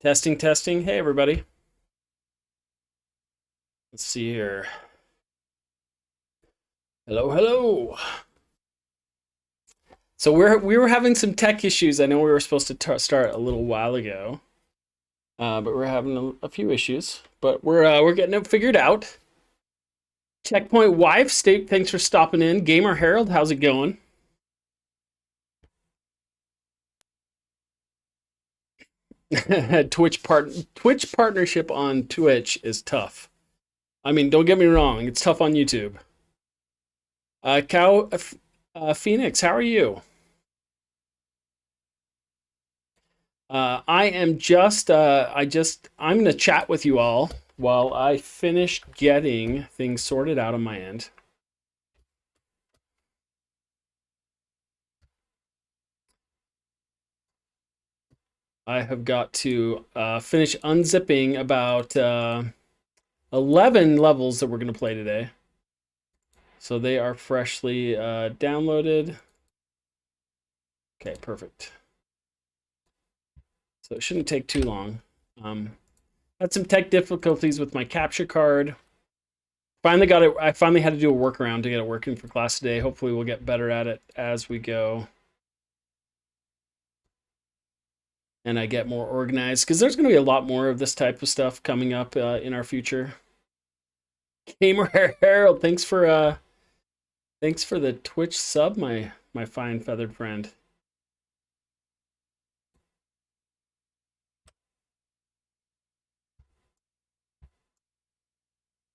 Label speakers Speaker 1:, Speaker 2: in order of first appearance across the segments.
Speaker 1: Testing, testing. Hey, everybody. Let's see here. Hello, hello. So we were having some tech issues. I know we were supposed to start a little while ago, but we're having a few issues. But we're getting it figured out. Checkpoint Wife State, thanks for stopping in. Gamer Herald, how's it going? Twitch partnership on Twitch is tough. I mean, don't get me wrong, it's tough on YouTube. Phoenix, how are you? I am just, I'm gonna chat with you all while I finish getting things sorted out on my end. I have got to finish unzipping about 11 levels that we're gonna play today. So they are freshly downloaded. Okay, perfect. So it shouldn't take too long. Had some tech difficulties with my capture card. Finally got it. I finally had to do a workaround to get it working for class today. Hopefully we'll get better at it as we go. And I get more organized, because there's going to be a lot more of this type of stuff coming up in our future. Gamer Harold, thanks for the Twitch sub, my fine feathered friend.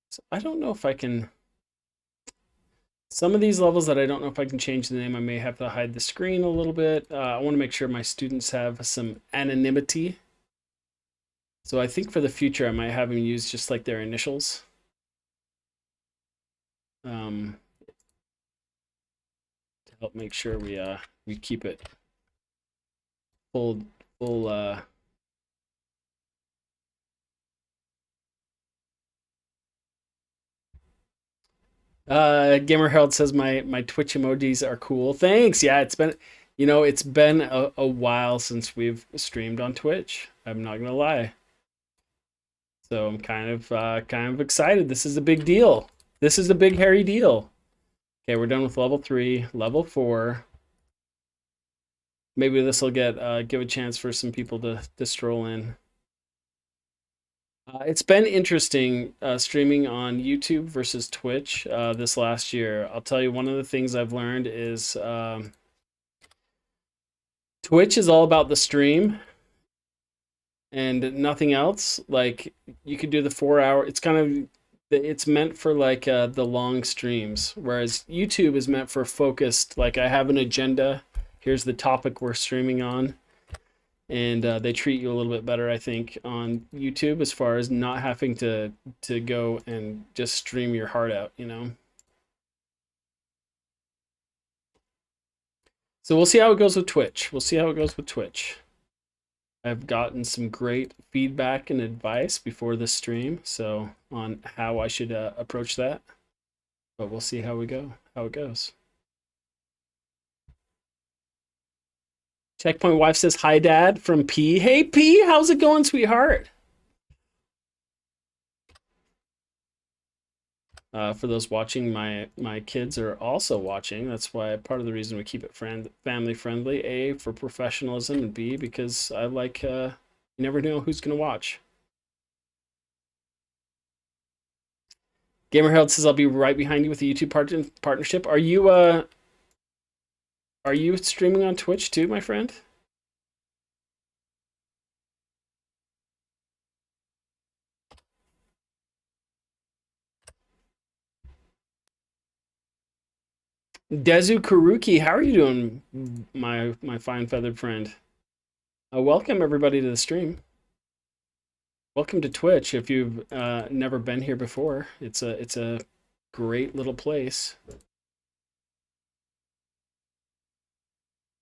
Speaker 1: So I don't know if I can. Some of these levels that I don't know if I can change the name, I may have to hide the screen a little bit. I want to make sure my students have some anonymity. So I think for the future, I might have them use just like their initials. To help make sure we keep it full. Gamer Herald says my Twitch emojis are cool. Thanks. Yeah, it's been a while since we've streamed on Twitch. I'm not gonna lie. So I'm kind of excited. This is a big deal. This is a big hairy deal. Okay, we're done with level 3, level 4. Maybe this will give a chance for some people to stroll in. It's been interesting streaming on YouTube versus Twitch this last year. I'll tell you, one of the things I've learned is Twitch is all about the stream and nothing else. Like, you could do the 4 hour. It's meant for like the long streams, whereas YouTube is meant for focused. Like, I have an agenda. Here's the topic we're streaming on. And they treat you a little bit better, I think, on YouTube, as far as not having to go and just stream your heart out, you know? So we'll see how it goes with Twitch. I've gotten some great feedback and advice before this stream, so on how I should approach that. But we'll see how it goes. Checkpoint wife says, hi, Dad, from P. Hey, P, how's it going, sweetheart? For those watching, my kids are also watching. That's why part of the reason we keep it family friendly. A, for professionalism, and B, because I like, you never know who's going to watch. Gamer Herald says, I'll be right behind you with the YouTube partnership. Are you streaming on Twitch too, my friend? Dezu Karuki, how are you doing, my fine feathered friend? Welcome everybody to the stream. Welcome to Twitch. If you've never been here before, it's a great little place.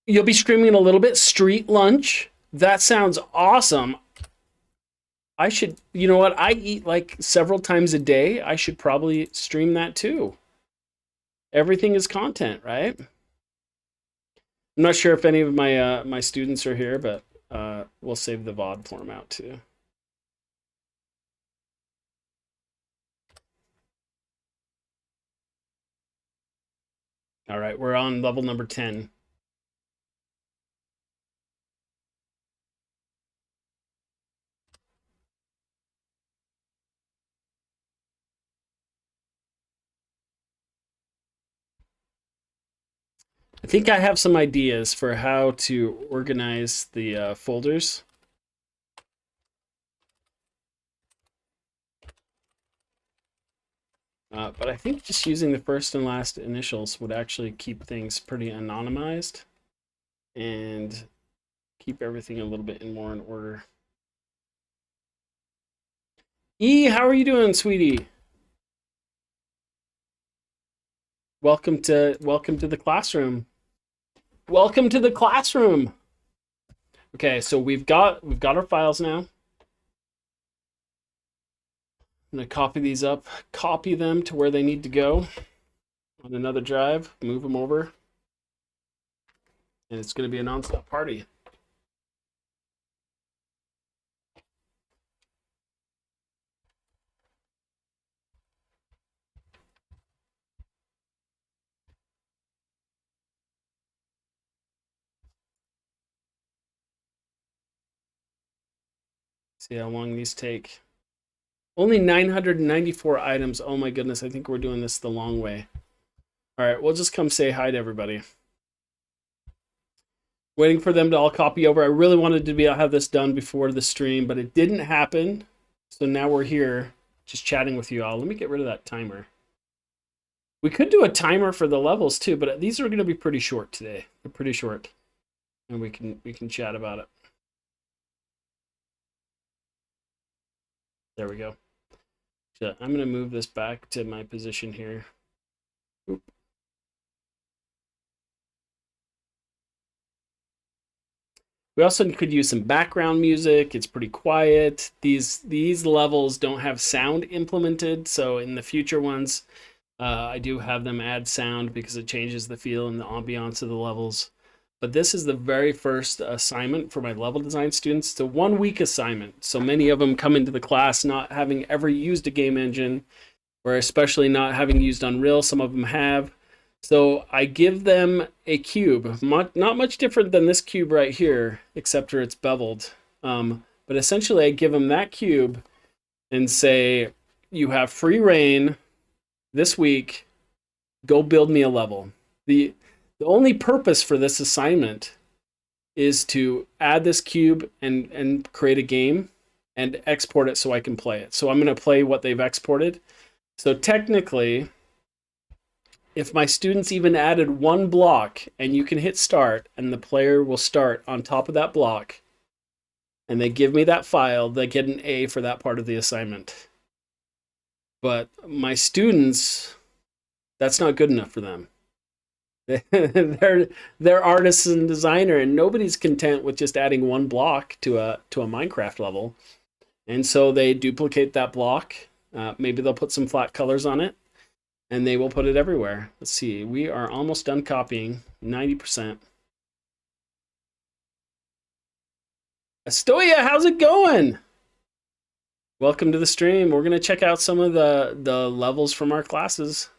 Speaker 1: You'll be streaming a little bit. Street lunch. That sounds awesome. I should, you know what? I eat like several times a day. I should probably stream that too. Everything is content, right? I'm not sure if any of my students are here, but we'll save the VOD format too. All right, we're on level number 10. I think I have some ideas for how to organize the folders. But I think just using the first and last initials would actually keep things pretty anonymized and keep everything a little bit more in order. E, how are you doing, sweetie? Welcome to the classroom. Welcome to the classroom. Okay, so we've got our files now. I'm gonna copy these up, copy them to where they need to go on another drive, move them over, and it's gonna be a nonstop party. See how long these take. Only 994 items. Oh my goodness, I think we're doing this the long way. All right, we'll just come say hi to everybody. Waiting for them to all copy over. I really wanted to be able to have this done before the stream, but it didn't happen. So now we're here just chatting with you all. Let me get rid of that timer. We could do a timer for the levels too, but these are going to be pretty short today. They're pretty short. And we can chat about it. There we go. So I'm going to move this back to my position here. Oop. We also could use some background music. It's pretty quiet. These levels don't have sound implemented, so in the future ones, I do have them add sound because it changes the feel and the ambiance of the levels. But this is the very first assignment for my level design students. It's a 1 week assignment. So many of them come into the class not having ever used a game engine, or especially not having used Unreal. Some of them have. So I give them a cube, not much different than this cube right here, except for it's beveled. But essentially I give them that cube and say, you have free reign this week, go build me a level. The only purpose for this assignment is to add this cube and create a game and export it so I can play it. So I'm going to play what they've exported. So technically, if my students even added one block and you can hit start and the player will start on top of that block and they give me that file, they get an A for that part of the assignment. But my students, that's not good enough for them. they're artists and designer, and nobody's content with just adding one block to a Minecraft level. And so they duplicate that block. Maybe they'll put some flat colors on it, and they will put it everywhere. Let's see, we are almost done copying, 90%. Astoya, how's it going? Welcome to the stream. We're gonna check out some of the levels from our classes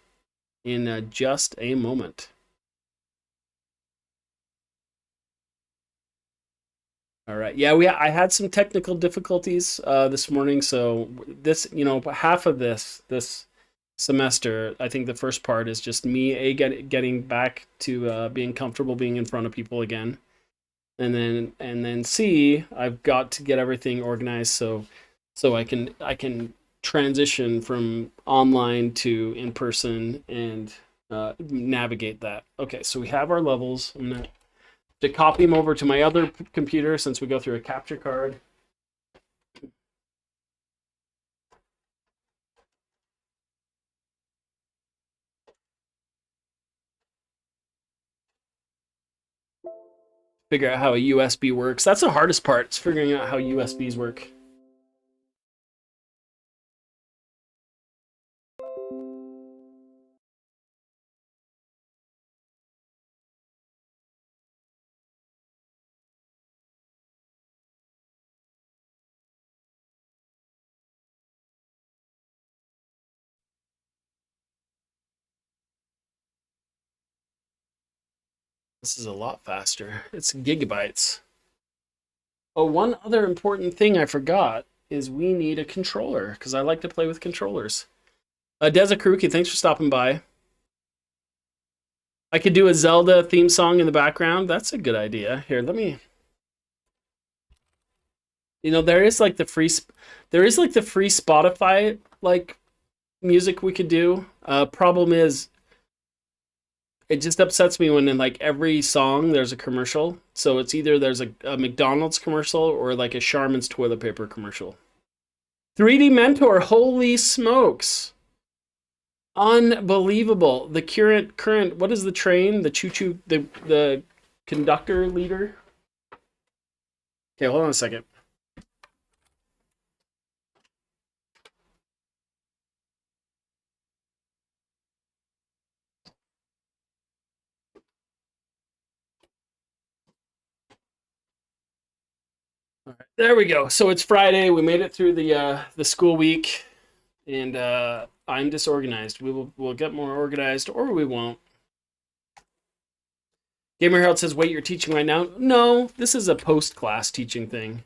Speaker 1: in just a moment. All right. Yeah, I had some technical difficulties this morning, so this, half of this semester, I think the first part is just me getting back to being comfortable being in front of people again, and then C, I've got to get everything organized so I can transition from online to in person and navigate that. Okay, so we have our levels. I'm gonna to copy them over to my other computer since we go through a capture card. Figure out how a USB works. That's the hardest part. It's figuring out how USBs work. This is a lot faster. It's gigabytes. Oh, one other important thing I forgot is we need a controller because I like to play with controllers. Deza Karuki, thanks for stopping by. I could do a Zelda theme song in the background. That's a good idea. Here, let me. There is like the free Spotify music we could do. Problem is, it just upsets me when in like every song there's a commercial. So it's either there's a McDonald's commercial or like a Charmin's toilet paper commercial. 3D Mentor, holy smokes. Unbelievable. The current what is the train? The choo-choo, the conductor leader? Okay, hold on a second. All right, there we go. So it's Friday. We made it through the school week, and I'm disorganized. We'll get more organized, or we won't. Gamer Herald says, "Wait, you're teaching right now?" No, this is a post-class teaching thing.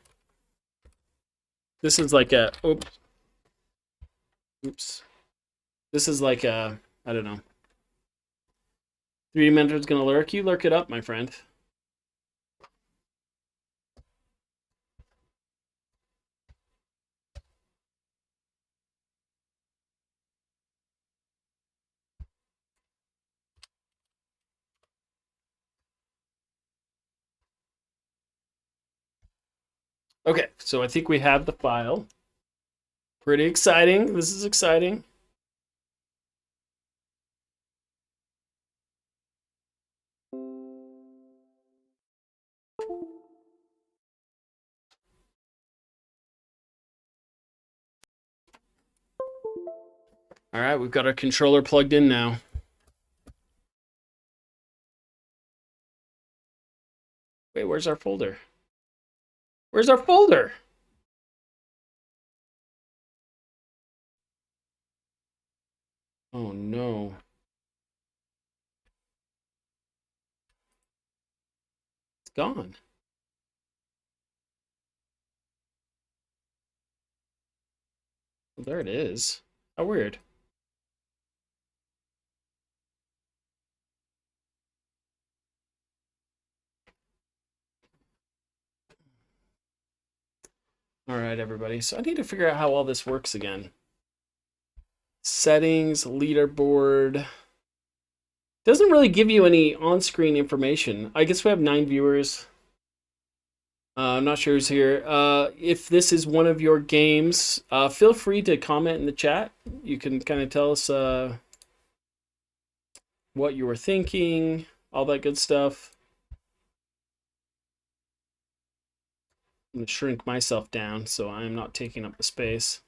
Speaker 1: This is like a oops. This is like a I don't know. 3D Mentor's gonna lurk. You lurk it up, my friend. Okay, so I think we have the file. Pretty exciting. This is exciting. All right, we've got our controller plugged in now. Wait, where's our folder? Where's our folder? Oh no. It's gone. Well, there it is. How weird. All right, everybody. So I need to figure out how all this works again. Settings, leaderboard. Doesn't really give you any on-screen information. I guess we have 9 viewers. I'm not sure who's here. If this is one of your games, feel free to comment in the chat. You can kind of tell us what you were thinking, all that good stuff. I'm going to shrink myself down so I'm not taking up the space.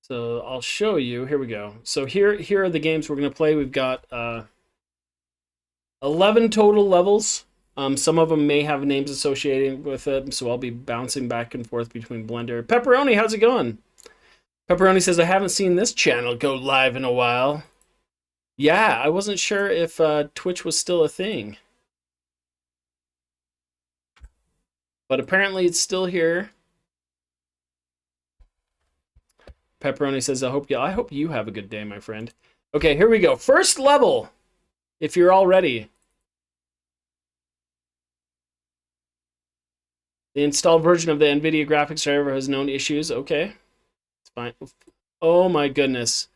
Speaker 1: So I'll show you. Here we go. So here are the games we're going to play. We've got 11 total levels. Some of them may have names associated with it, so I'll be bouncing back and forth between Blender. Pepperoni, how's it going? Pepperoni says, I haven't seen this channel go live in a while. Yeah, I wasn't sure if Twitch was still a thing. But apparently it's still here. Pepperoni says, I hope you have a good day, my friend. Okay, here we go. First level, if you're all ready. The installed version of the NVIDIA graphics driver has known issues. Okay, it's fine. Oh my goodness.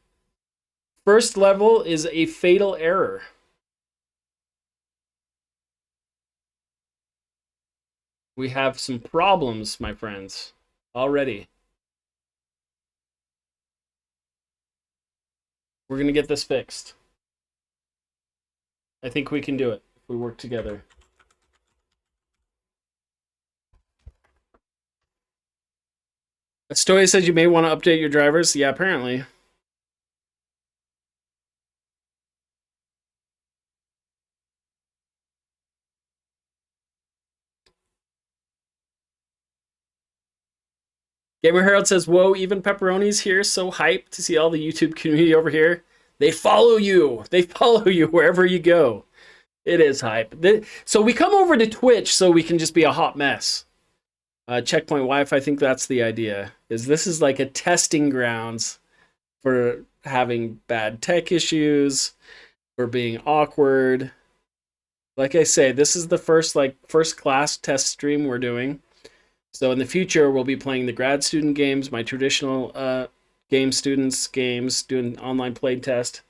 Speaker 1: First level is a fatal error. We have some problems, my friends, already. We're going to get this fixed. I think we can do it if we work together. Astoya says you may want to update your drivers. Yeah, apparently. Gamer Herald says, whoa, even Pepperoni's here. So hyped to see all the YouTube community over here. They follow you. They follow you wherever you go. It is hype. So we come over to Twitch so we can just be a hot mess. Checkpoint Wife, I think that's the idea. This is like a testing grounds for having bad tech issues, for being awkward. Like I say, this is the first class test stream we're doing. So in the future, we'll be playing the grad student games, my traditional game students games, doing online play test.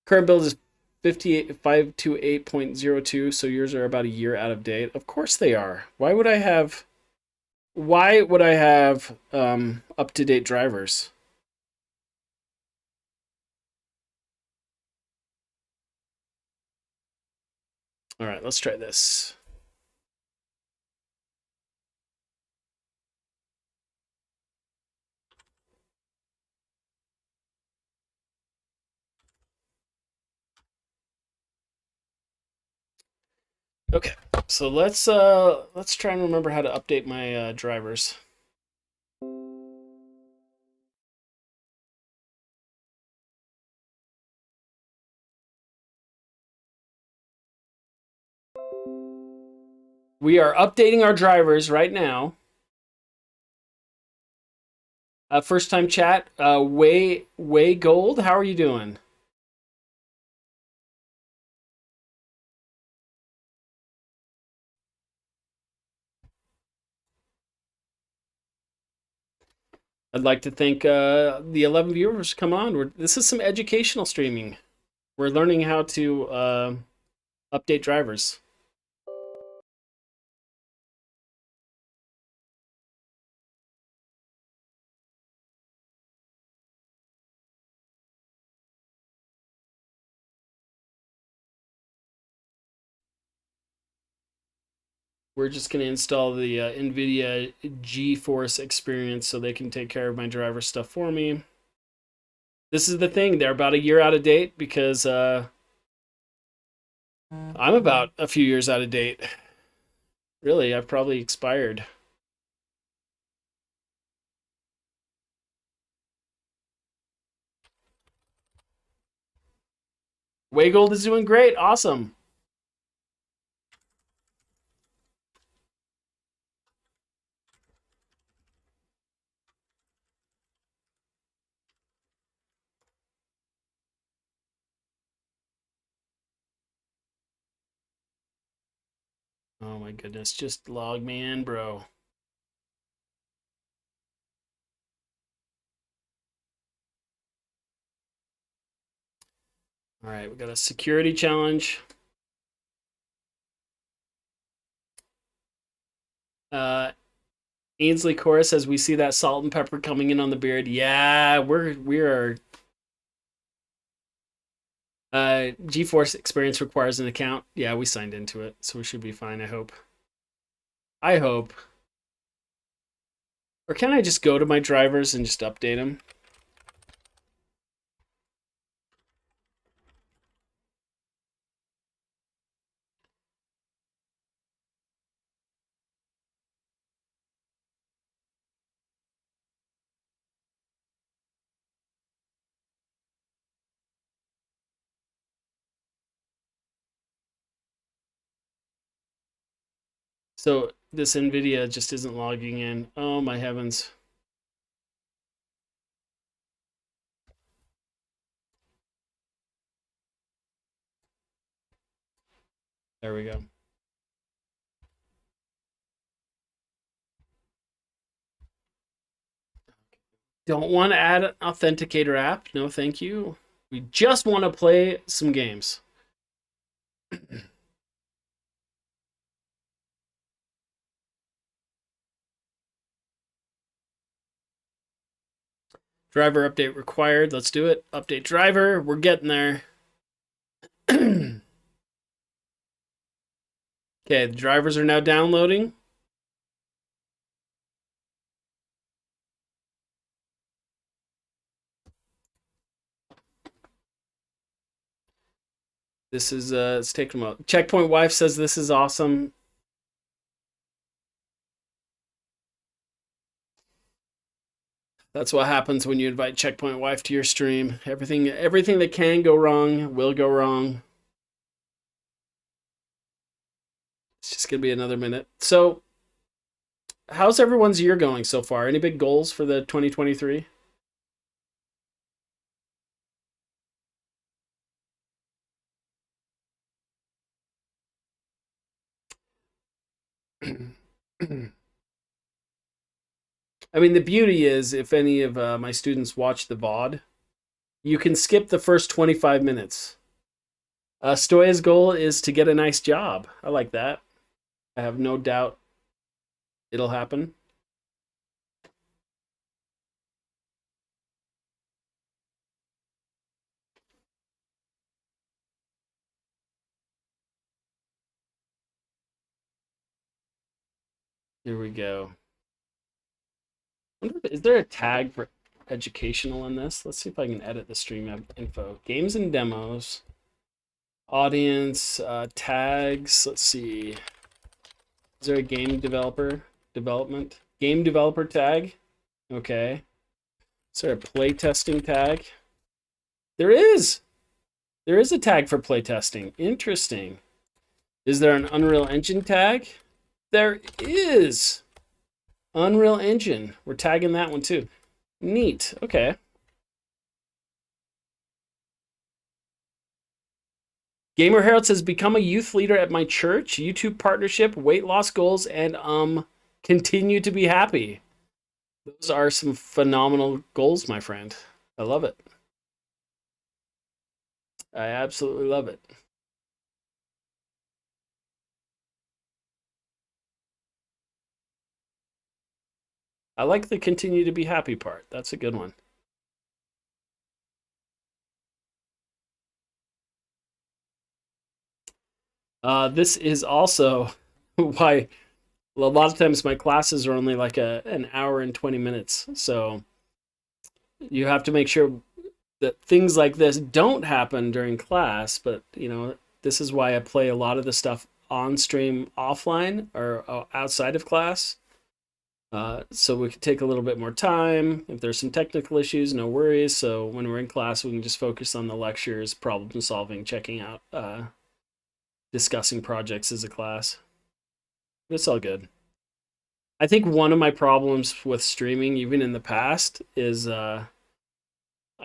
Speaker 1: Current build is 528.02, so yours are about a year out of date. Of course they are. Why would I have up to date drivers? All right, let's try this. Okay, so let's try and remember how to update my drivers. We are updating our drivers right now. First time chat, way gold. How are you doing? I'd like to thank the 11 viewers. Come on, this is some educational streaming. We're learning how to update drivers. We're just going to install the NVIDIA GeForce experience so they can take care of my driver stuff for me. This is the thing. They're about a year out of date because I'm about a few years out of date. Really, I've probably expired. Waygold is doing great. Awesome. Oh my goodness, just log me in, bro. All right, we got a security challenge. Ainsley Chorus says we see that salt and pepper coming in on the beard. Yeah, we are. GeForce Experience requires an account. Yeah, we signed into it, so we should be fine. I hope. I hope. Or can I just go to my drivers and just update them? So this NVIDIA just isn't logging in. Oh my heavens. There we go. Don't want to add an authenticator app. No, thank you. We just want to play some games. Driver update required. Let's do it. Update driver. We're getting there. Okay, the drivers are now downloading. This is it's taking a while. Checkpoint Wife says this is awesome. That's what happens when you invite Checkpoint Wife to your stream. Everything that can go wrong will go wrong. It's just gonna be another minute. So, how's everyone's year going so far? Any big goals for the 2023? I mean, the beauty is if any of my students watch the VOD, you can skip the first 25 minutes. Stoya's goal is to get a nice job. I like that. I have no doubt it'll happen. Here we go. Is there a tag for educational in this? Let's see if I can edit the stream info. Games and demos, audience, tags. Let's see. Is there a game developer development? Game developer tag? Okay. Is there a playtesting tag? There is. There is a tag for playtesting. Interesting. Is there an Unreal Engine tag? There is. Unreal Engine. We're tagging that one too. Neat. Okay. Gamer Herald says, become a youth leader at my church, YouTube partnership, weight loss goals, and continue to be happy. Those are some phenomenal goals, my friend. I love it. I absolutely love it. I like the continue to be happy part. That's a good one. This is also why a lot of times my classes are only like an hour and 20 minutes. So you have to make sure that things like this don't happen during class. But, you know, this is why I play a lot of the stuff on stream offline or outside of class. So we can take a little bit more time. If there's some technical issues, no worries. So when we're in class, we can just focus on the lectures, problem solving, checking out, discussing projects as a class. It's all good. I think one of my problems with streaming, even in the past, is I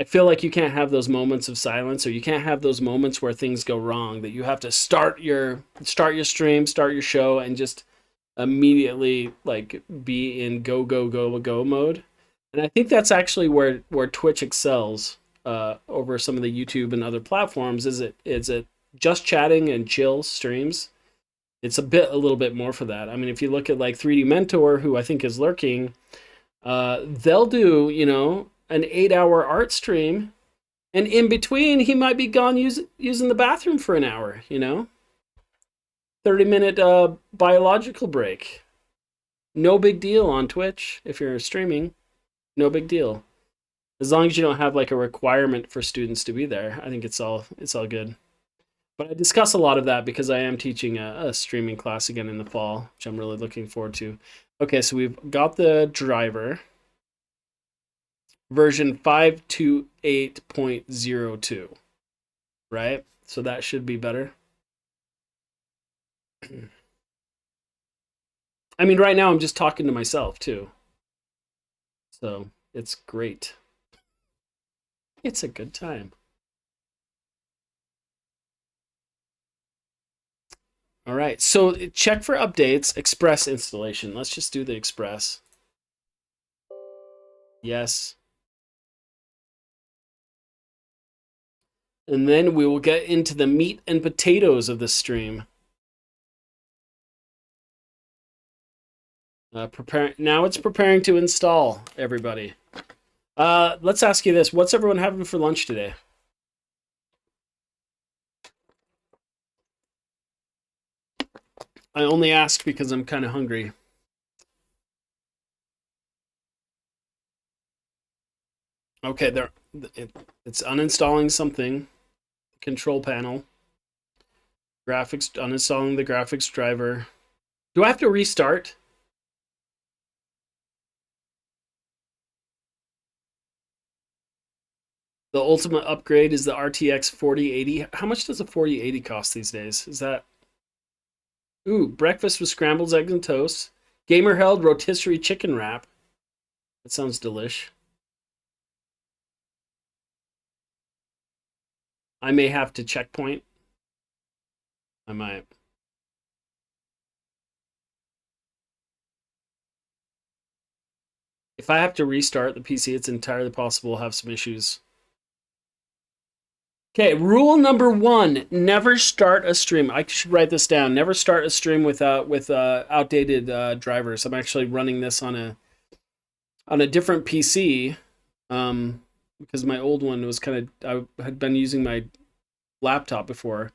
Speaker 1: feel like you can't have those moments of silence, or you can't have those moments where things go wrong. That you have to start your stream, start your show, and just immediately like be in go go go go mode. And I think that's actually where Twitch excels over some of the YouTube and other platforms. Is it just chatting and chill streams? It's a little bit more for that. I mean, if you look at like 3D Mentor, who I think is lurking, they'll do, you know, an 8-hour art stream, and in between he might be gone using the bathroom for an hour, you know. 30-minute biological break. No big deal on Twitch if you're streaming. No big deal. As long as you don't have like a requirement for students to be there, I think it's all good. But I discuss a lot of that because I am teaching a streaming class again in the fall, which I'm really looking forward to. Okay, so we've got the driver. Version 528.02, right? So that should be better. I mean, right now I'm just talking to myself too. So it's great. It's a good time. All right, so check for updates, Express installation. Let's just do the Express. Yes. And then we will get into the meat and potatoes of the stream. Now it's preparing to install, everybody. Let's ask you this. What's everyone having for lunch today? I only ask because I'm kind of hungry. Okay, it's uninstalling something. Control panel. Graphics, uninstalling the graphics driver. Do I have to restart? The ultimate upgrade is the RTX 4080. How much does a 4080 cost these days? Is that... Ooh, breakfast with scrambled eggs and toast. Gamer held rotisserie chicken wrap. That sounds delish. I may have to checkpoint. I might. If I have to restart the PC, it's entirely possible I'll have some issues. Okay, rule number 1: never start a stream. I should write this down. Never start a stream with outdated drivers. I'm actually running this on a different PC, because my old one was I had been using my laptop before.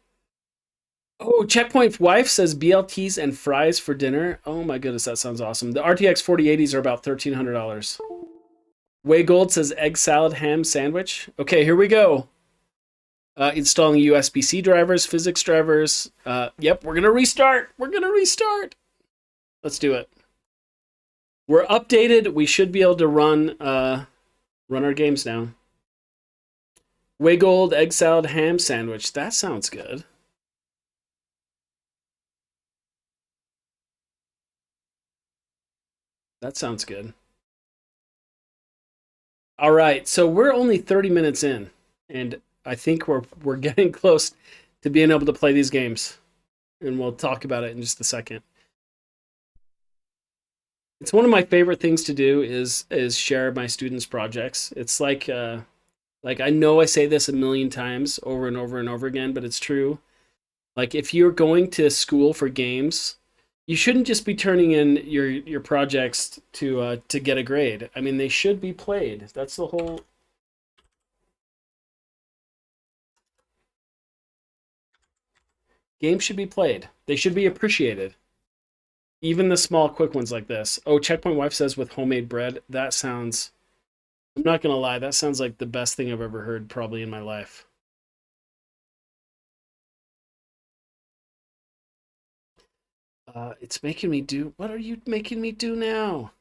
Speaker 1: Oh, Checkpoint Wife says BLTs and fries for dinner. Oh my goodness, that sounds awesome. The RTX 4080s are about $1,300. Way Gold says egg salad ham sandwich. Okay, here we go. Installing USB-C drivers, physics drivers. Yep, we're gonna restart. We're gonna restart. Let's do it. We're updated. We should be able to run our games now. Way Gold egg salad ham sandwich. That sounds good. That sounds good. All right, so we're only 30 minutes in, and I think we're getting close to being able to play these games, and we'll talk about it in just a second. It's one of my favorite things to do is share my students' projects. It's like I know I say this a million times over and over and over again, but it's true. Like if you're going to school for games, you shouldn't just be turning in your projects to get a grade. I mean, they should be played. That's the whole. Games should be played. They should be appreciated. Even the small, quick ones like this. Oh, Checkpoint Wife says with homemade bread. That sounds. I'm not gonna lie. That sounds like the best thing I've ever heard, probably in my life. It's making me do. What are you making me do now?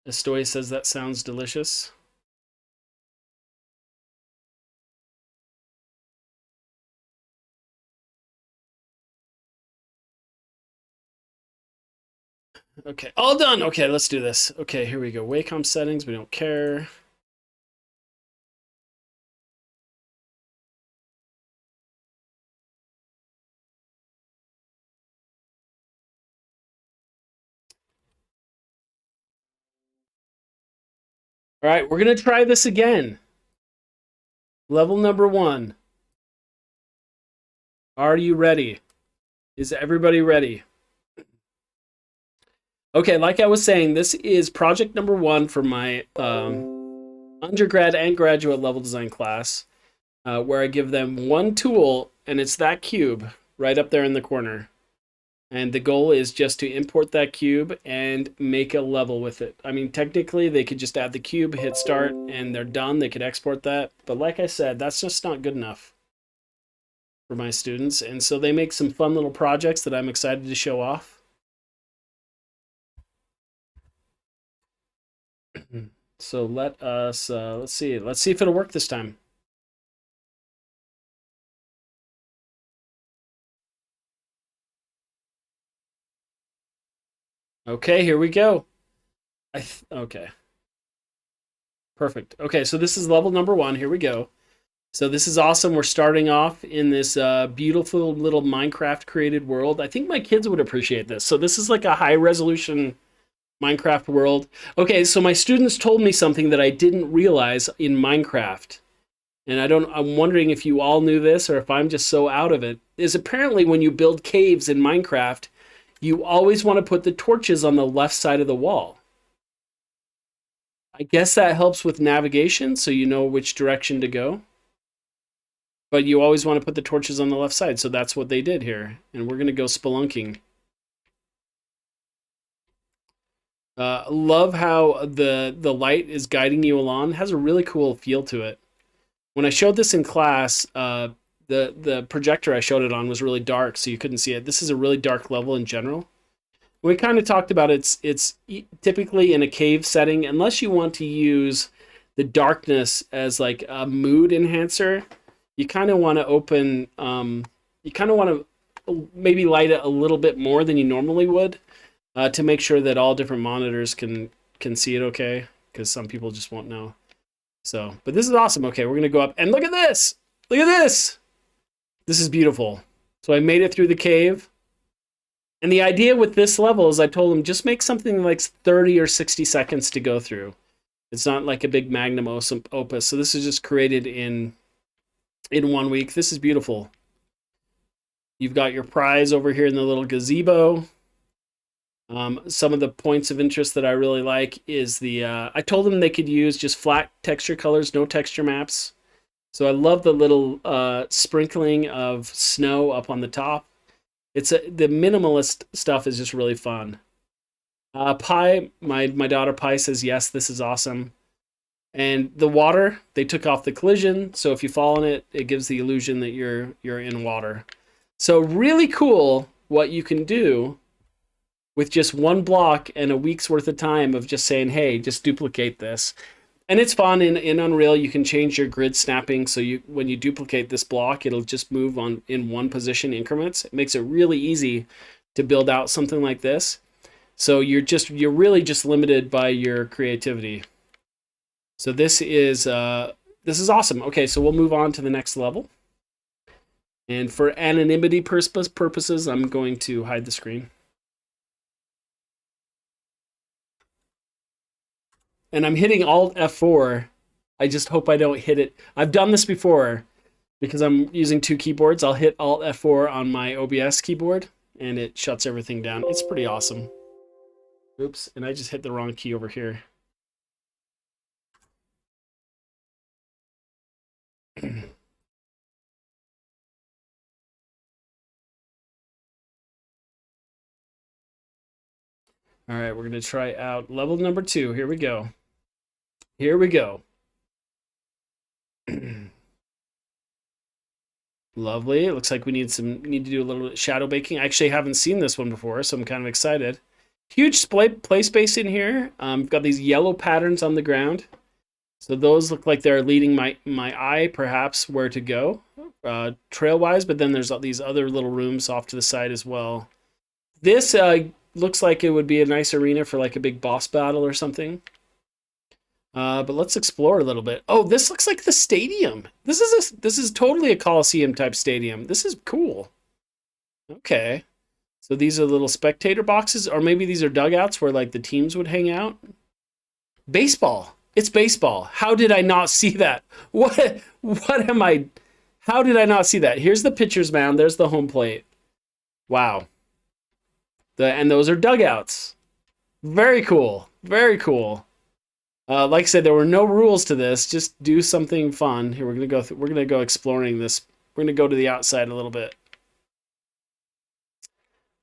Speaker 1: Estoy says that sounds delicious. Okay, all done. Okay, let's do this. Okay, here we go. Wacom settings. We don't care. All right, we're gonna try this again. Level number 1. Are you ready? Is everybody ready? Okay, like I was saying, this is project number 1 for my undergrad and graduate level design class, where I give them one tool, and it's that cube right up there in the corner. And the goal is just to import that cube and make a level with it. I mean, technically, they could just add the cube, hit start, and they're done. They could export that. But like I said, that's just not good enough for my students. And so they make some fun little projects that I'm excited to show off. So let's see. Let's see if it'll work this time. Okay, here we go. Okay. Perfect. Okay, so this is level number 1. Here we go. So this is awesome. We're starting off in this beautiful little Minecraft created world. I think my kids would appreciate this. So this is like a high resolution Minecraft world. Okay, so my students told me something that I didn't realize in Minecraft. And I'm wondering if you all knew this or if I'm just so out of it, is apparently when you build caves in Minecraft, you always want to put the torches on the left side of the wall. I guess that helps with navigation, so you know which direction to go. But you always want to put the torches on the left side, so that's what they did here. And we're going to go spelunking. Love how the light is guiding you along. It has a really cool feel to it. When I showed this in class, the projector I showed it on was really dark, so you couldn't see it. This is a really dark level in general. We kind of talked about it's typically in a cave setting, unless you want to use the darkness as like a mood enhancer. You kind of want to open, you kind of want to maybe light it a little bit more than you normally would, to make sure that all different monitors can see it okay, because some people just won't know. So, but this is awesome. Okay, we're gonna go up and look at this. Look at this. This is beautiful. So I made it through the cave. And the idea with this level is I told him just make something like 30 or 60 seconds to go through. It's not like a big magnum opus. So this is just created in 1 week. This is beautiful. You've got your prize over here in the little gazebo. Some of the points of interest that I really like is I told them they could use just flat texture colors, no texture maps. So I love the little sprinkling of snow up on the top. The minimalist stuff is just really fun. Pi, my daughter Pi says yes, this is awesome. And the water, they took off the collision, so if you fall in it, it gives the illusion that you're in water. So really cool what you can do with just one block and a week's worth of time of just saying, hey, just duplicate this. And it's fun. In Unreal, you can change your grid snapping, so when you duplicate this block, it'll just move in one position increments. It makes it really easy to build out something like this. So you're really just limited by your creativity. So this is awesome. Okay, so we'll move on to the next level. And for anonymity purposes, I'm going to hide the screen. And I'm hitting Alt F4. I just hope I don't hit it. I've done this before because I'm using two keyboards. I'll hit Alt F4 on my OBS keyboard and it shuts everything down. It's pretty awesome. Oops, and I just hit the wrong key over here. All right, we're going to try out level number 2. Here we go. Here we go. Lovely. It looks like we need to do a little shadow baking. I actually haven't seen this one before, so I'm kind of excited. Huge play space in here. We've got these yellow patterns on the ground. So those look like they're leading my eye, perhaps, where to go, trail-wise. But then there's all these other little rooms off to the side as well. This looks like it would be a nice arena for like a big boss battle or something. But let's explore a little bit. Oh, this looks like the stadium. This is totally a Coliseum type stadium. This is cool. Okay. So these are little spectator boxes, or maybe these are dugouts where like the teams would hang out. Baseball. It's baseball. How did I not see that? What am I? How did I not see that? Here's the pitcher's mound. There's the home plate. Wow. And those are dugouts. Very cool. Very cool. Like I said, there were no rules to this. Just do something fun. Here, we're gonna go exploring this. We're gonna go to the outside a little bit.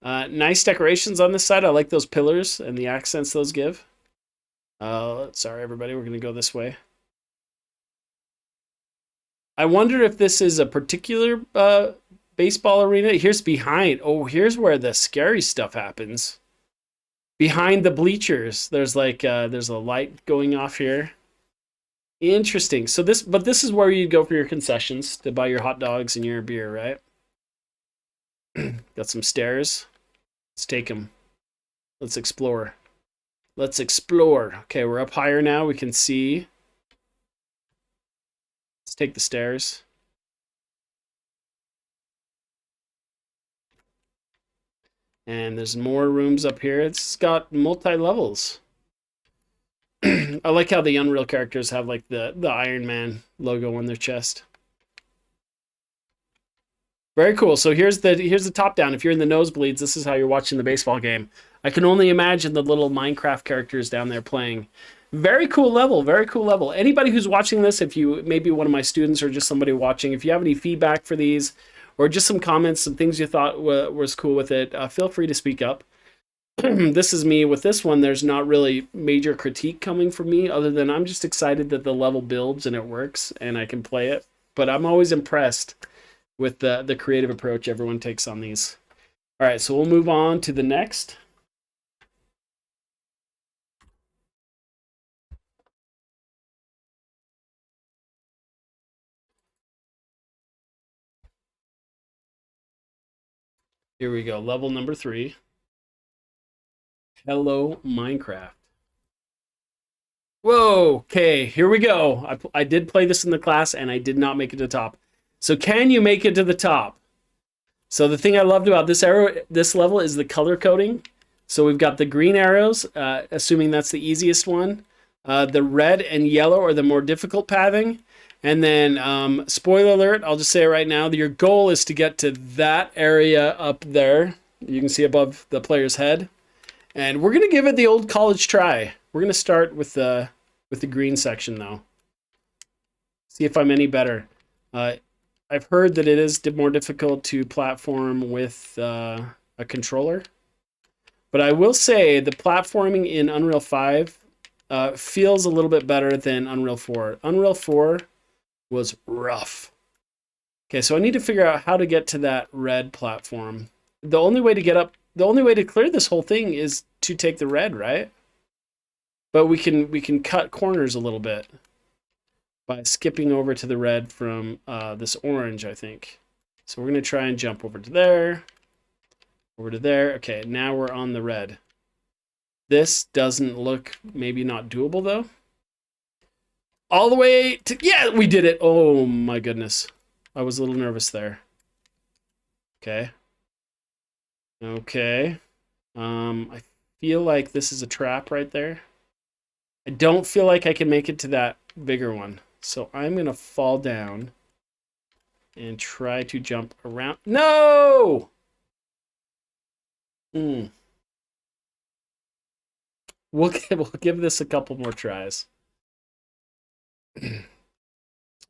Speaker 1: Nice decorations on this side. I like those pillars and the accents those give. Sorry, everybody. We're gonna go this way. I wonder if this is a particular baseball arena. Here's behind. Oh, here's where the scary stuff happens. Behind the bleachers, there's like there's a light going off here. Interesting. So this is where you go for your concessions to buy your hot dogs and your beer, right? Got some stairs. Let's take them. Let's explore. Let's explore. Okay, we're up higher now. We can see. Let's take the stairs. And there's more rooms up here. It's got multi-levels. I like how the Unreal characters have like the Iron Man logo on their chest. Very cool. So here's the top down. If you're in the nosebleeds, this is how you're watching the baseball game. I can only imagine the little Minecraft characters down there playing. Very cool level. Very cool level. Anybody who's watching this, if you maybe one of my students or just somebody watching, if you have any feedback for these, or just some comments, some things you thought was cool with it, feel free to speak up. This is me with this one. There's not really major critique coming from me other than I'm just excited that the level builds and it works and I can play it. But I'm always impressed with the creative approach everyone takes on these. All right, so we'll move on to the next. Here we go, level number 3. Hello, Minecraft. Whoa, okay, here we go. I did play this in the class and I did not make it to the top. So can you make it to the top? So the thing I loved about this level is the color coding. So we've got the green arrows, assuming that's the easiest one. The red and yellow are the more difficult pathing. And then, spoiler alert, I'll just say it right now, your goal is to get to that area up there. You can see above the player's head. And we're going to give it the old college try. We're going to start with the green section, though. See if I'm any better. I've heard that it is more difficult to platform with a controller. But I will say the platforming in Unreal 5 feels a little bit better than Unreal 4. Unreal 4 was rough. Okay, so I need to figure out how to get to that red platform. The only way to clear this whole thing is to take the red, right? But we can cut corners a little bit by skipping over to the red from this orange, I think. So we're going to try and jump over to there, over to there. Okay, now we're on the red. This doesn't look maybe not doable, though. All the way to... Yeah, we did it. Oh, my goodness. I was a little nervous there. Okay. Okay. I feel like this is a trap right there. I don't feel like I can make it to that bigger one. So I'm going to fall down and try to jump around. No! We'll give this a couple more tries.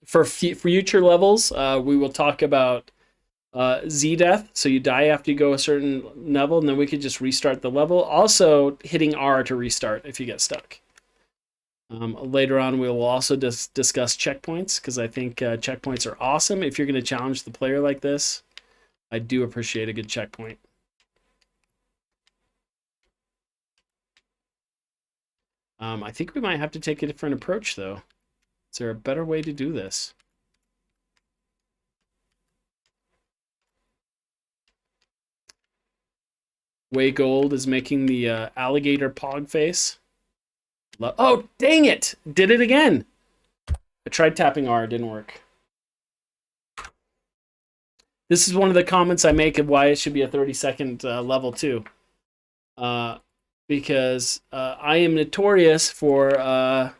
Speaker 1: For future levels, we will talk about Z-death. So you die after you go a certain level, and then we could just restart the level. Also, hitting R to restart if you get stuck. Later on, we will also discuss checkpoints, because I think checkpoints are awesome. If you're going to challenge the player like this, I do appreciate a good checkpoint. I think we might have to take a different approach, though. Is there a better way to do this? Way Gold is making the alligator pog face. Oh, dang it! Did it again! I tried tapping R, it didn't work. This is one of the comments I make of why it should be a 30-second level, too. Because I am notorious for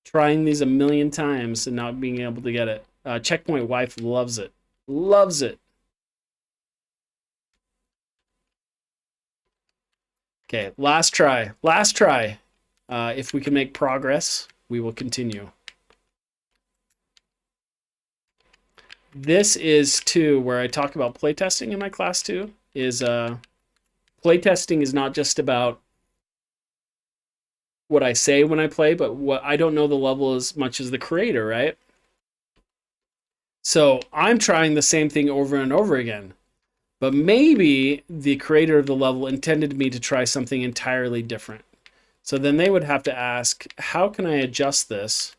Speaker 1: trying these a million times and not being able to get it. Checkpoint Wife loves it. Loves it. Okay, last try. Last try. If we can make progress, we will continue. This is, too, where I talk about playtesting in my class, too, is playtesting is not just about what I say when I play, but what I don't know the level as much as the creator, right? So I'm trying the same thing over and over again. But maybe the creator of the level intended me to try something entirely different. So then they would have to ask, how can I adjust this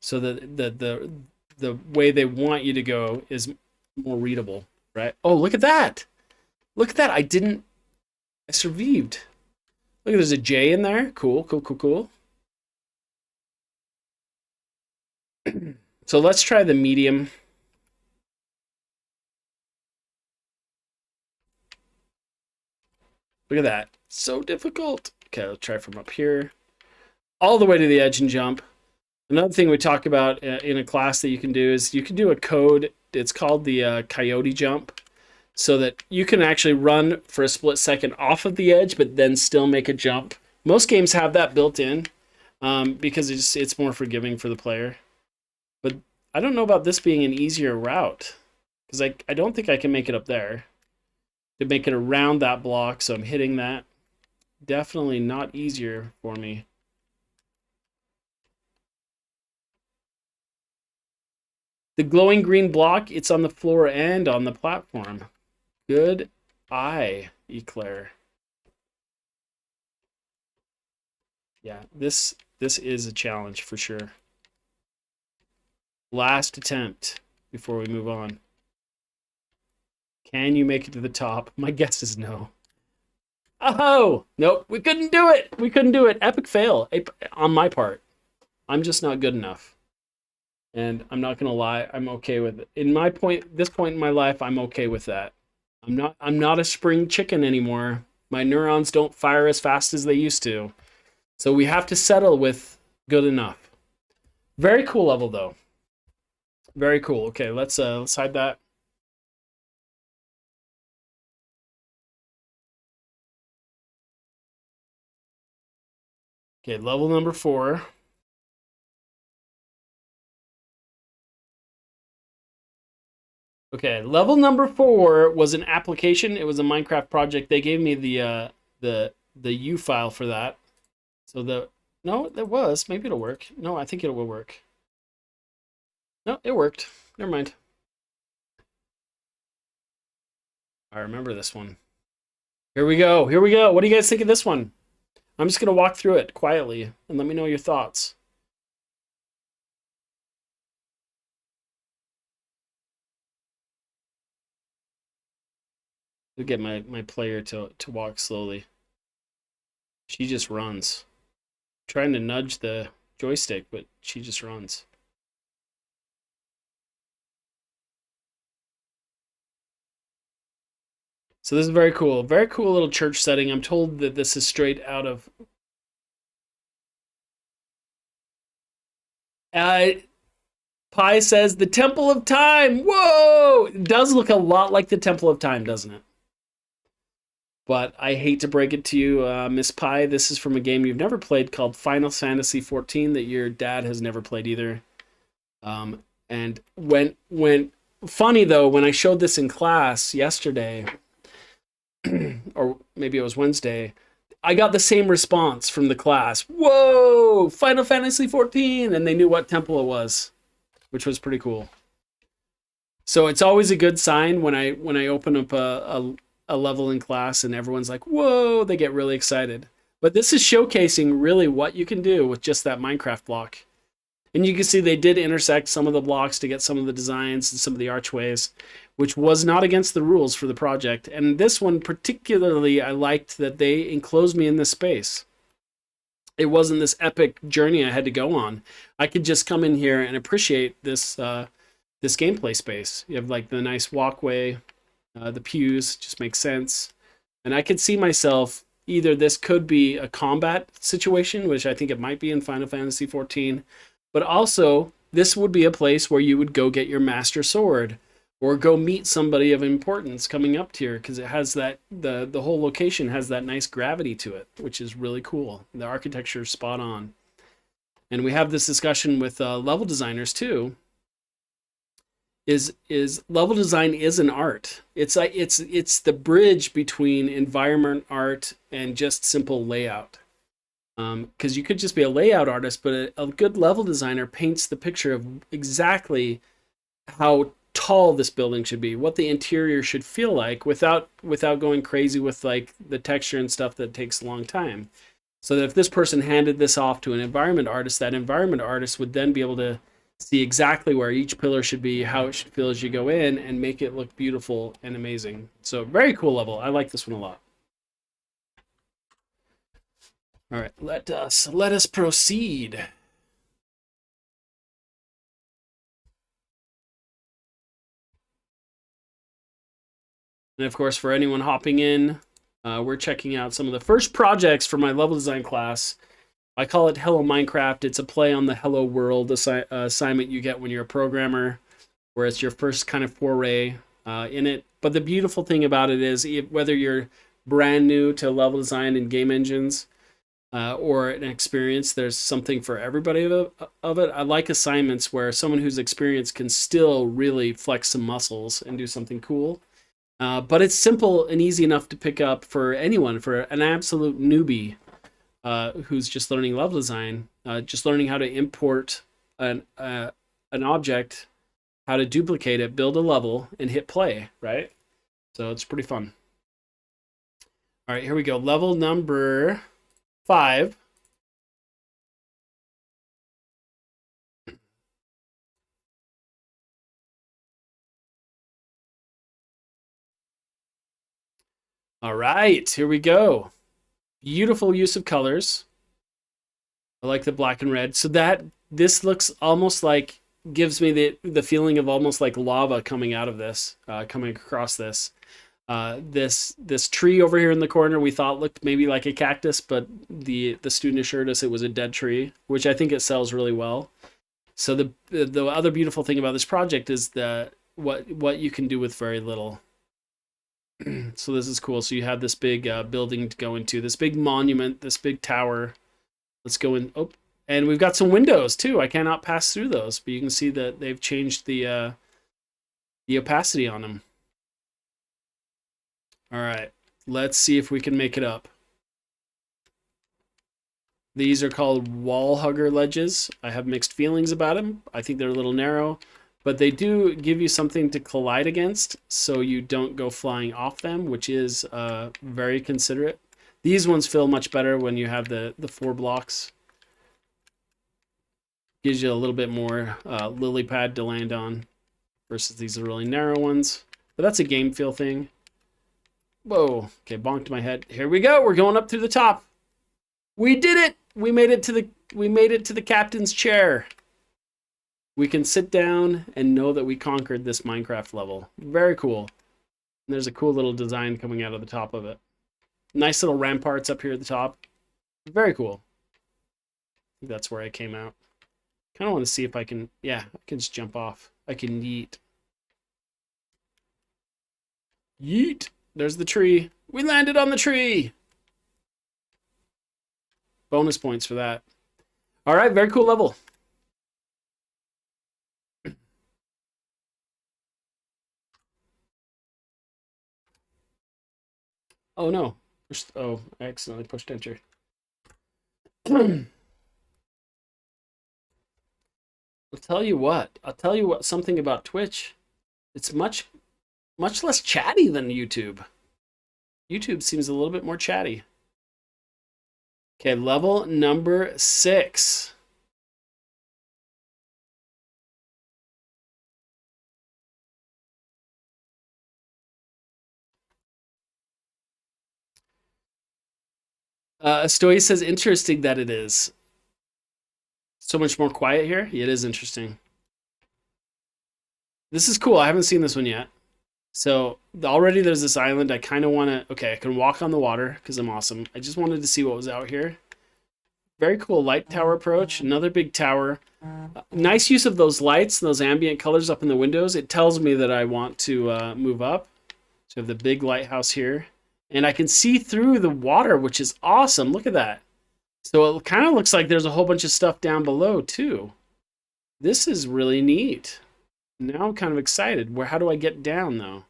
Speaker 1: so that the way they want you to go is more readable, right? Oh, look at that. Look at that. I survived. Look, there's a J in there. Cool, cool, cool, cool. So let's try the medium. Look at that. So difficult. Okay, let's try from up here. All the way to the edge and jump. Another thing we talk about in a class that you can do is you can do a code. It's called the coyote jump. So that you can actually run for a split second off of the edge, but then still make a jump. Most games have that built in because it's more forgiving for the player. But I don't know about this being an easier route because I don't think I can make it up there. To make it around that block, so I'm hitting that. Definitely not easier for me. The glowing green block, it's on the floor and on the platform. Good eye, Eclair. Yeah, this is a challenge for sure. Last attempt before we move on. Can you make it to the top? My guess is no. Oh, nope, we couldn't do it. We couldn't do it. Epic fail on my part. I'm just not good enough. And I'm not gonna lie, I'm okay with it. This point in my life, I'm okay with that. I'm not a spring chicken anymore. My neurons don't fire as fast as they used to. So we have to settle with good enough. Very cool level though. Very cool. Okay, let's hide that. Okay, level number 4. Okay, level number 4 was an application. It was a Minecraft project. They gave me the U file for that. So no, there was. Maybe it'll work. No, I think it will work. No, it worked. Never mind. I remember this one. Here we go. Here we go. What do you guys think of this one? I'm just gonna walk through it quietly and let me know your thoughts. To get my player to walk slowly. She just runs. I'm trying to nudge the joystick, but she just runs. So this is very cool. Very cool little church setting. I'm told that this is straight out of Pi says the Temple of Time. Whoa! It does look a lot like the Temple of Time, doesn't it? But I hate to break it to you, Miss Pi. This is from a game you've never played called Final Fantasy XIV that your dad has never played either. And when funny though, when I showed this in class yesterday, or maybe it was Wednesday, I got the same response from the class. Whoa, Final Fantasy XIV, and they knew what temple it was, which was pretty cool. So it's always a good sign when I open up a level in class and everyone's like, whoa, they get really excited. But this is showcasing really what you can do with just that Minecraft block. And you can see they did intersect some of the blocks to get some of the designs and some of the archways, which was not against the rules for the project. And this one particularly, I liked that they enclosed me in this space. It wasn't this epic journey I had to go on. I could just come in here and appreciate this this gameplay space. You have like the nice walkway, the pews just make sense. And I could see myself, either this could be a combat situation, which I think it might be in Final Fantasy XIV, but also this would be a place where you would go get your master sword or go meet somebody of importance coming up here, because it has that the whole location has that nice gravity to it, which is really cool. The architecture is spot on. And we have this discussion with level designers too. Is level design is an art. It's like it's the bridge between environment art and just simple layout. Because you could just be a layout artist, but a good level designer paints the picture of exactly how tall this building should be, what the interior should feel like, without going crazy with like the texture and stuff that takes a long time. So that if this person handed this off to an environment artist, that environment artist would then be able to see exactly where each pillar should be, how it should feel as you go in, and make it look beautiful and amazing. So very cool level. I like this one a lot. All right, let us proceed. And of course, for anyone hopping in, we're checking out some of the first projects for my level design class. I call it Hello Minecraft. It's a play on the Hello World assignment you get when you're a programmer, where it's your first kind of foray in it. But the beautiful thing about it is, whether you're brand new to level design and game engines, or an experience, there's something for everybody of it. I like assignments where someone who's experienced can still really flex some muscles and do something cool. But it's simple and easy enough to pick up for anyone, for an absolute newbie who's just learning level design, just learning how to import an object, how to duplicate it, build a level, and hit play, right? So it's pretty fun. All right, here we go. Level number 5. All right, here we go. Beautiful use of colors. I like the black and red. So this looks almost like gives me the feeling of almost like lava coming out of this, coming across this. This tree over here in the corner we thought looked maybe like a cactus, but the student assured us it was a dead tree, which I think it sells really well. So the other beautiful thing about this project is that what you can do with very little. So this is cool. So you have this big building to go into, this big monument, this big tower. Let's go in. Oh, and we've got some windows too. I cannot pass through those, but you can see that they've changed the opacity on them. All right, let's see if we can make it up. These are called wall hugger ledges. I have mixed feelings about them. I think they're a little narrow, but they do give you something to collide against so you don't go flying off them, which is very considerate. These ones feel much better when you have the 4 blocks. Gives you a little bit more lily pad to land on versus these really narrow ones. But that's a game feel thing. Whoa, okay, bonked my head. Here we go. We're going up through the top. We did it. We made it to the captain's chair. We can sit down and know that we conquered this Minecraft level. Very cool. And there's a cool little design coming out of the top of it. Nice little ramparts up here at the top. Very cool. I think that's where I came out. Kind of want to see if I can, yeah, I can just jump off. I can yeet. Yeet. There's the tree. We landed on the tree. Bonus points for that. All right, very cool level. Oh no. Oh, I accidentally pushed enter. I'll tell you what. Something about Twitch. It's much less chatty than YouTube. YouTube seems a little bit more chatty. Okay, level number 6. Stoy says, interesting that it is. So much more quiet here. It is interesting. This is cool. I haven't seen this one yet. So already there's this island. I kind of want to, okay, I can walk on the water because I'm awesome. I just wanted to see what was out here. Very cool light tower approach. Another big tower. Nice use of those lights, those ambient colors up in the windows. It tells me that I want to move up. So I have the big lighthouse here. And I can see through the water, which is awesome. Look at that. So it kind of looks like there's a whole bunch of stuff down below too. This is really neat. Now I'm kind of excited. How do I get down though?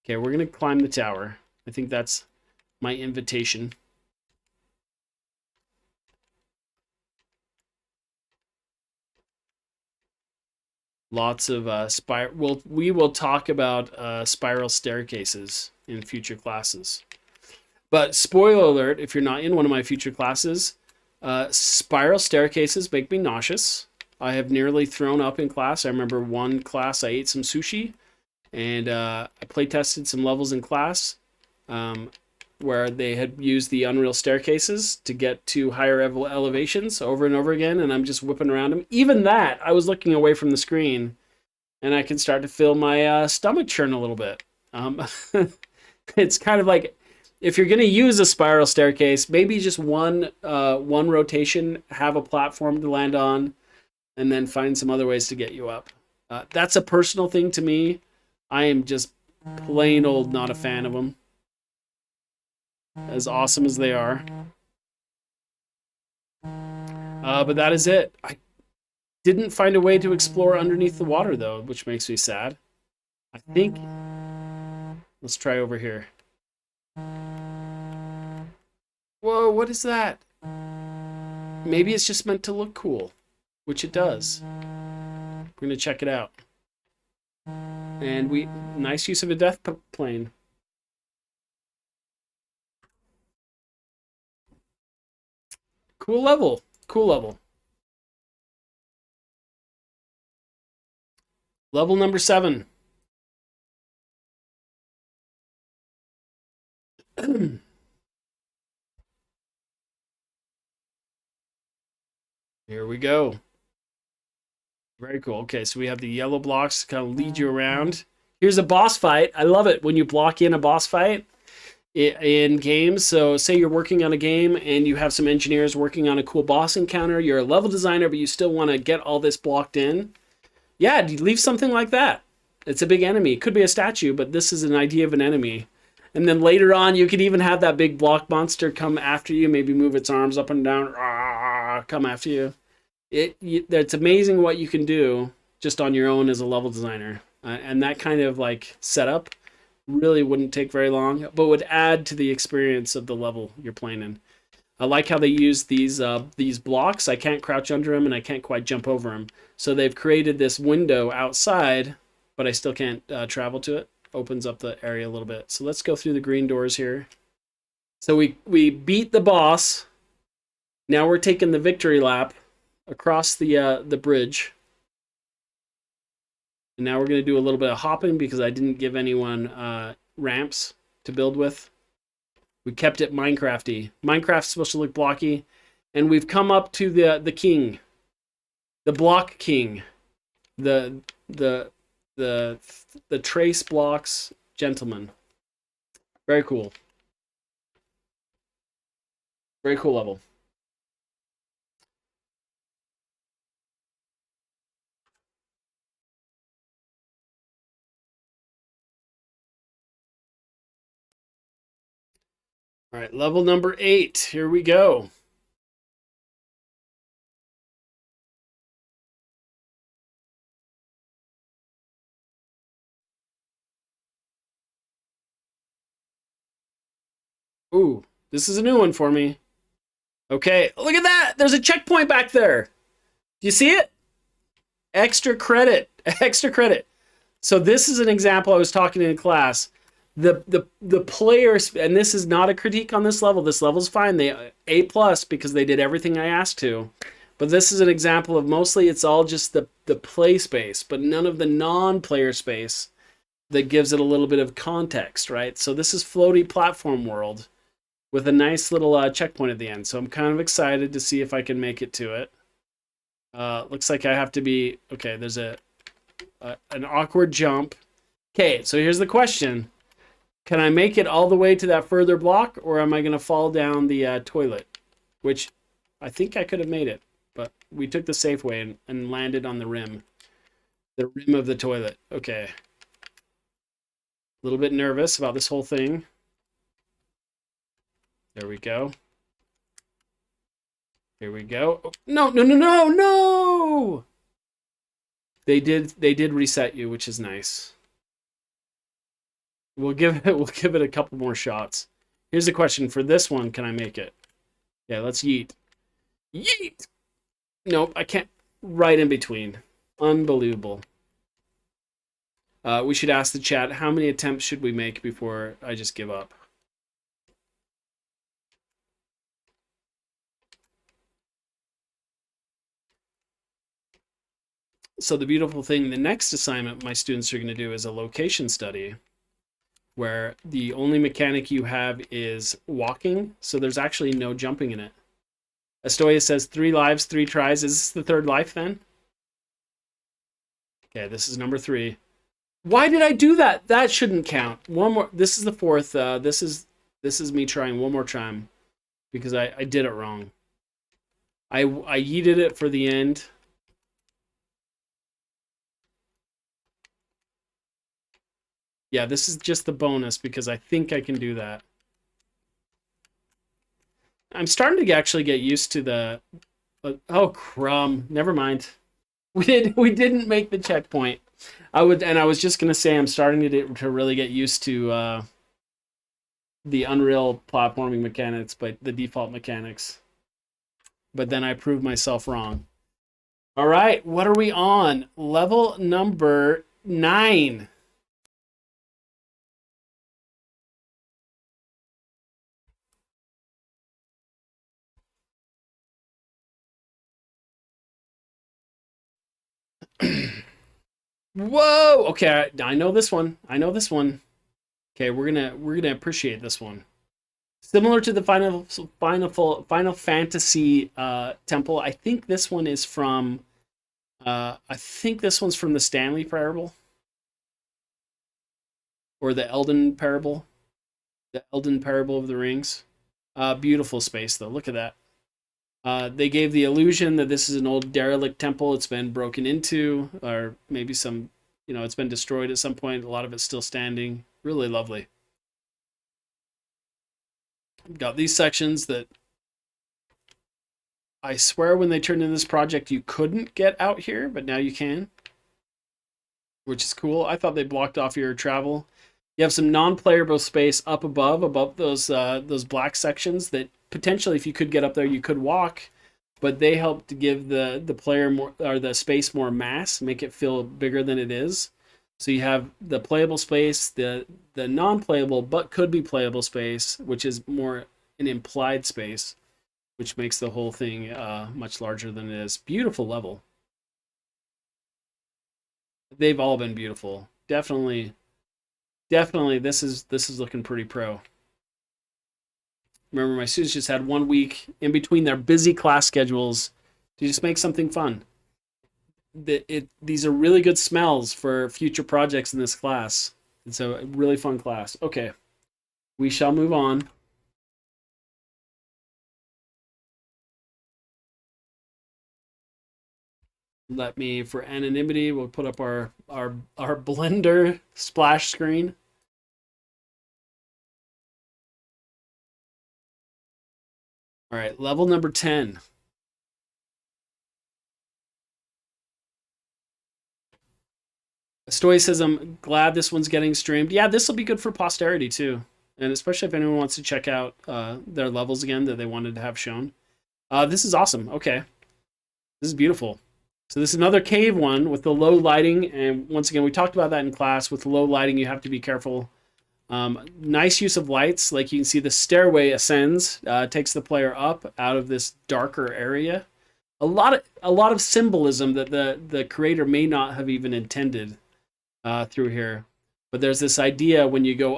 Speaker 1: Okay, we're gonna climb the tower. I think that's my invitation. Lots of we will talk about spiral staircases in future classes. But spoiler alert, if you're not in one of my future classes, spiral staircases make me nauseous. I have nearly thrown up in class. I remember one class I ate some sushi, and I play tested some levels in class where they had used the Unreal staircases to get to higher elevations over and over again, and I'm just whipping around them. Even that, I was looking away from the screen, and I can start to feel my stomach churn a little bit. It's kind of like, if you're going to use a spiral staircase, maybe just one rotation, have a platform to land on, and then find some other ways to get you up. That's a personal thing to me. I am just plain old not a fan of them. As awesome as they are. But that is it. I didn't find a way to explore underneath the water, though, which makes me sad. I think... Let's try over here. Whoa, what is that? Maybe it's just meant to look cool, which it does. We're going to check it out. And nice use of a death plane. Cool level. Cool level. Level number 7. Here we go. Very cool. Okay, so we have the yellow blocks to kind of lead you around. Here's a boss fight. I love it when you block in a boss fight in games. So say you're working on a game and you have some engineers working on a cool boss encounter. You're a level designer, but you still want to get all this blocked in. Yeah, you leave something like that. It's a big enemy. It could be a statue, but this is an idea of an enemy. And then later on, you could even have that big block monster come after you, maybe move its arms up and down, come after you. It's amazing what you can do just on your own as a level designer. And that kind of like setup really wouldn't take very long, but would add to the experience of the level you're playing in. I like how they use these blocks. I can't crouch under them and I can't quite jump over them. So they've created this window outside, but I still can't travel to it. Opens up the area a little bit. So let's go through the green doors here. So we beat the boss. Now we're taking the victory lap across the bridge. And now we're going to do a little bit of hopping because I didn't give anyone ramps to build with. We kept it Minecrafty. Minecraft's supposed to look blocky. And we've come up to the king. The block king. The trace blocks gentleman. Very cool. Very cool level. All right, level number 8. Here we go. Ooh, this is a new one for me. Okay, look at that. There's a checkpoint back there. Do you see it? Extra credit. Extra credit. So this is an example I was talking in class. The players, and this is not a critique on this level. This level's fine. They A+ because they did everything I asked to. But this is an example of mostly it's all just the play space, but none of the non-player space that gives it a little bit of context, right? So this is floaty platform world with a nice little checkpoint at the end. So I'm kind of excited to see if I can make it to it. Looks like I have to be, okay, there's an awkward jump. Okay, so here's the question. Can I make it all the way to that further block, or am I going to fall down the toilet? Which I think I could have made it, but we took the safe way and landed on the rim. The rim of the toilet. Okay. A little bit nervous about this whole thing. There we go. Here we go. Oh, no, no, no, no, no! They did reset you, which is nice. We'll give it a couple more shots. Here's the question for this one, can I make it? Yeah, let's yeet. Yeet! Nope, I can't. Right in between. Unbelievable. We should ask the chat, how many attempts should we make before I just give up? So the beautiful thing, the next assignment my students are going to do is a location study where the only mechanic you have is walking, so there's actually no jumping in it. Astoya says 3 lives, 3 tries. Is this the 3rd life then? Okay, this is number 3. Why did I do that? That shouldn't count. One more. This is the 4th. This is me trying one more time because I did it wrong. I yeeted it for the end. Yeah, this is just the bonus because I think I can do that. I'm starting to actually get used to the... oh, crumb. Never mind. We didn't make the checkpoint. I was just going to say I'm starting to really get used to the Unreal platforming mechanics, but the default mechanics. But then I proved myself wrong. All right, what are we on? Level number 9. Whoa! Okay, I know this one. I know this one. Okay, we're gonna appreciate this one. Similar to the Final Fantasy temple, I think this one is from I think this one's from the Stanley Parable or the Eldon Parable, the Eldon Parable of the Rings. Beautiful space though. Look at that. They gave the illusion that this is an old derelict temple. It's been broken into, or maybe some, it's been destroyed at some point. A lot of it's still standing. Really lovely. Got these sections that I swear when they turned in this project you couldn't get out here, but now you can, which is cool. I thought they blocked off your travel. You have some non-playable space up above those black sections that potentially, if you could get up there, you could walk, but they help to give the player more, or the space more mass, make it feel bigger than it is. So you have the playable space, the non-playable but could be playable space, which is more an implied space, which makes the whole thing much larger than it is. Beautiful level. They've all been beautiful. Definitely, this is looking pretty pro. Remember, my students just had 1 week in between their busy class schedules to just make something fun. These are really good smells for future projects in this class. It's a really fun class. Okay, we shall move on. Let me, for anonymity, we'll put up our Blender splash screen. All right, level number 10. Stoicism, glad this one's getting streamed. Yeah, this will be good for posterity too. And especially if anyone wants to check out their levels again that they wanted to have shown. This is awesome. Okay. This is beautiful. So this is another cave one with the low lighting. And once again, we talked about that in class. With low lighting, you have to be careful. Nice use of lights. Like you can see the stairway ascends, takes the player up out of this darker area. A lot of symbolism that the creator may not have even intended through here. But there's this idea when you go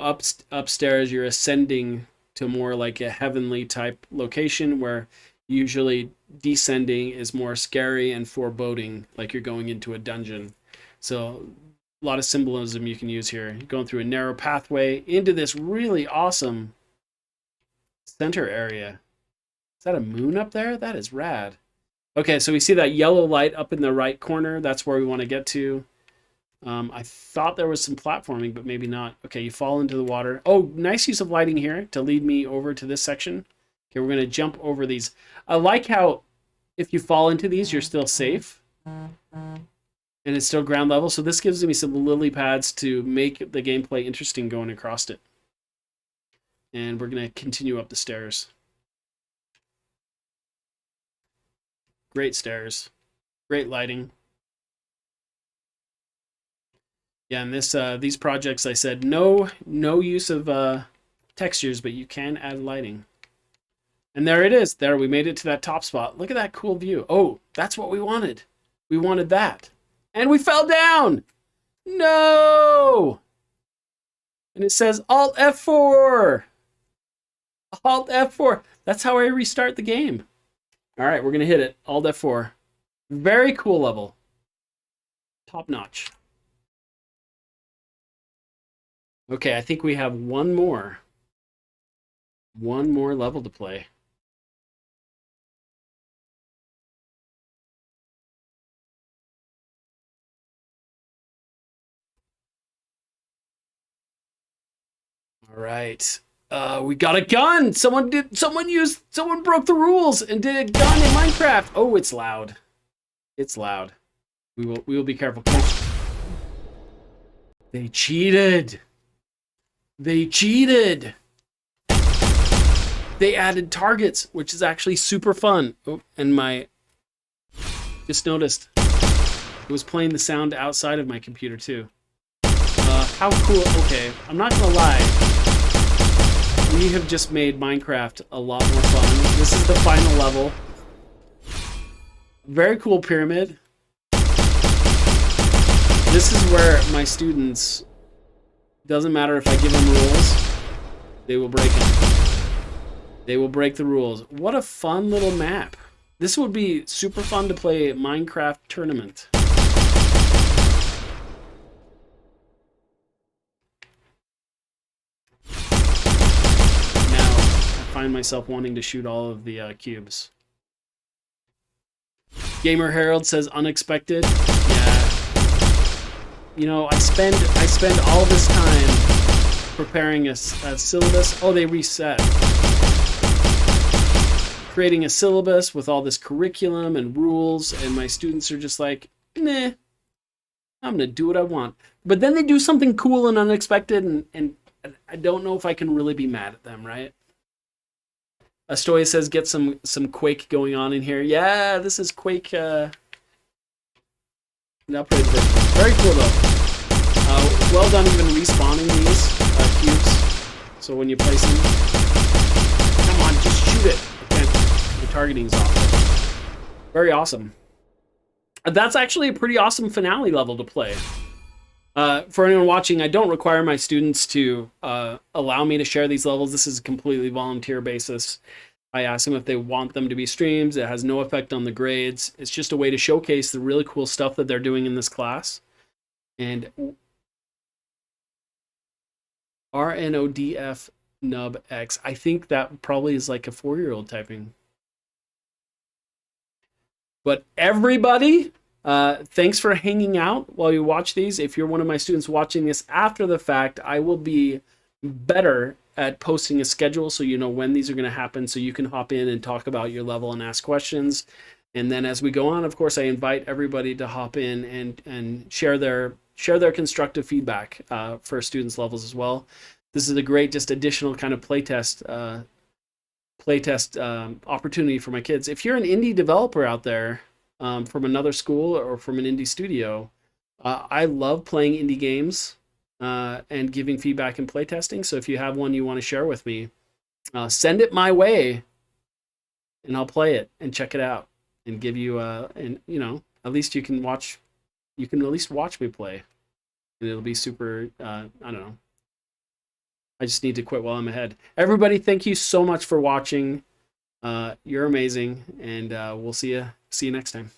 Speaker 1: upstairs, you're ascending to more like a heavenly type location, where usually descending is more scary and foreboding, like you're going into a dungeon. So a lot of symbolism you can use here. You're going through a narrow pathway into this really awesome center area. Is that a moon up there? That is rad. Okay, so we see that yellow light up in the right corner. That's where we want to get to. I thought there was some platforming, but maybe not. Okay, you fall into the water. Oh, nice use of lighting here to lead me over to this section. Okay, we're going to jump over these. I like how if you fall into these, you're still safe. And it's still ground level. So this gives me some lily pads to make the gameplay interesting going across it. And we're going to continue up the stairs. Great stairs. Great lighting. Yeah, and these projects, I said, no use of textures, but you can add lighting. And there it is. There, we made it to that top spot. Look at that cool view. Oh, that's what we wanted. We wanted that. And we fell down. No! And it says Alt F4. Alt F4. That's how I restart the game. All right, we're going to hit it. Alt F4. Very cool level. Top notch. Okay, I think we have one more level to play. All right. We got a gun. Someone broke the rules and did a gun in Minecraft. Oh, it's loud. It's loud. We will be careful. They cheated. They cheated. They added targets, which is actually super fun. Oh, and just noticed it was playing the sound outside of my computer too. How cool. Okay, I'm not gonna lie. We have just made Minecraft a lot more fun. This is the final level. Very cool pyramid. This is where my students, doesn't matter if I give them rules, they will break them. They will break the rules. What a fun little map. This would be super fun to play Minecraft tournament. Now, I find myself wanting to shoot all of the cubes. Gamer Herald says unexpected. Yeah. You know, I spend all this time preparing a syllabus. Oh, they reset. Creating a syllabus with all this curriculum and rules, and my students are just like, nah, I'm gonna do what I want. But then they do something cool and unexpected, and I don't know if I can really be mad at them, right? Astoya says get some Quake going on in here. Yeah, this is Quake upgraded version. Very cool though. Well done even respawning these cubes. So when you place them, come on, just shoot it. The targeting is off. Very awesome. That's actually a pretty awesome finale level to play. For anyone watching, I don't require my students to allow me to share these levels. This is a completely volunteer basis. I ask them if they want them to be streams. It has no effect on the grades. It's just a way to showcase the really cool stuff that they're doing in this class. And RNODF nub X. I think that probably is like a 4-year-old typing. But everybody, thanks for hanging out while you watch these. If you're one of my students watching this after the fact, I will be better at posting a schedule so you know when these are going to happen, so you can hop in and talk about your level and ask questions. And then as we go on, of course, I invite everybody to hop in and share their constructive feedback for students' levels as well. This is a great just additional kind of playtest opportunity for my kids. If you're an indie developer out there from another school or from an indie studio, I love playing indie games and giving feedback and playtesting. So if you have one you want to share with me, send it my way and I'll play it and check it out and give you and you know, at least you can at least watch me play, and it'll be super I don't know. I just need to quit while I'm ahead. Everybody, thank you so much for watching. You're amazing, and we'll see you next time.